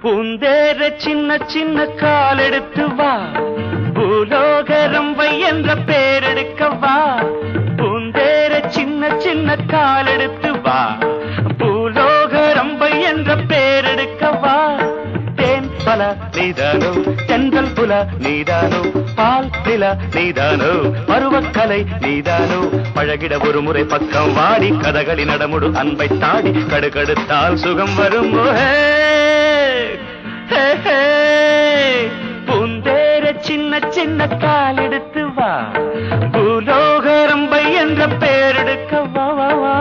பூந்தேர சின்ன சின்ன கால் எடுத்து வா, பூலோக ரம்பை என்ற பேரெடுக்க வா. பூந்தேர சின்ன சின்ன கால் எடுத்து வா, பூலோக ரம்பை என்ற பேரெடுக்க வா. தேன் பல நீதானோ, தென்றல் புல நீதானோ, பால் நில நீதானோ, பருவக்கலை நீதானோ. பழகிட ஒரு முறை பக்கம் வாடி, கதகளி நடமுடு அன்பை தாடி, கடுகடுத்தால் சுகம் வரும். பூந்தேர சின்ன சின்ன கால் எடுத்து வா, பூலோக ரம்பை என்ற பேரெடுக்க வா வா வா.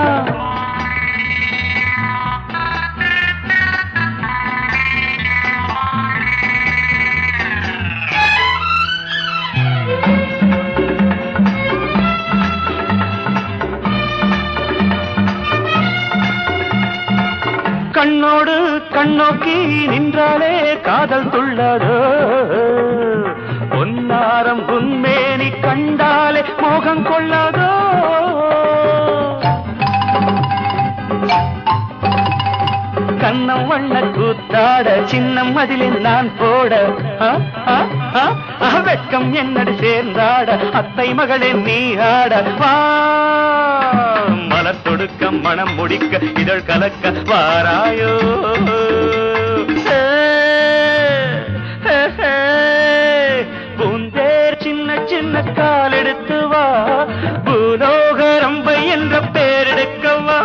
கண்ணோடு கண்ணோக்கி நின்றாலே காதல் துள்ளதோ, பொன்னாரம் உன்மேனி கண்டாலே மோகம் கொள்ளதோ. கண்ணம் வண்ண கூத்தாட, சின்னம் அதிலில் நான் போட, வெட்கம் என்னடி சேர்ந்தாட, அத்தை மகளே நீ ஆட வா. மலர் தொடுக்கம் மனம் முடிக்க, இதழ் கலக்க வாராயோ. பூந்தேர் சின்ன சின்ன கால் எடுத்து வா, பூலோக ரம்பை என்ற பேரெடுக்க வா.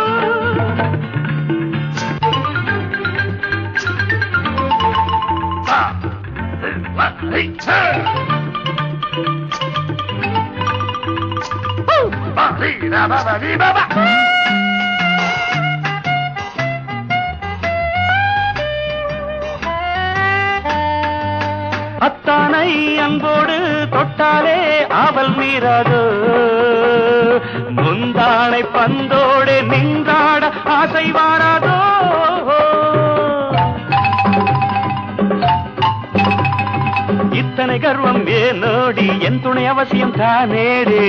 அத்தானை அன்போடு தொட்டாலே ஆவல் மீறாதோ, முந்தானை பந்தோடு நின்றாட ஆசை வாராதோ. இத்தனை கர்வம் ஏனோடி, என் துணை அவசியம் தானேடு.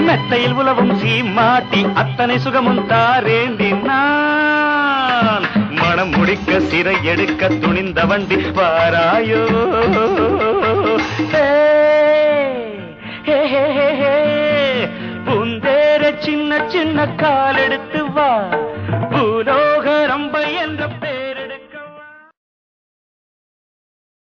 மெத்தையில் உலவும் சீமாட்டி, அத்தனை சுகமும் தாரேண்டி நான். மனம் முடிக்க சிறை எடுக்க துணிந்த வண்டி வாராயோ. பூந்தேர சின்ன சின்ன கால் எடுத்து வா,